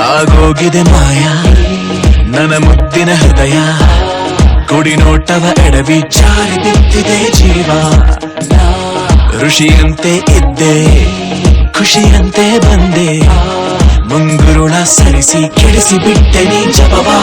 ಆಗೋಗಿದೆ ಮಾಯ ನನ್ನ ಮುದ್ದಿನ ಹೃದಯ ಕುಡಿ ನೋಟವ ಎಡವಿ ಜಾರಿ ಬಿದ್ದಿದೆ ಜೀವ ಋಷಿಯಂತೆ ಇದ್ದೆ ಖುಷಿಯಂತೆ ಬಂದೆ ಮುಂಗುರುಳ ಸರಿಸಿ ಕೆಡಿಸಿ ಬಿಟ್ಟೆ ನೀ ಜಪವಾ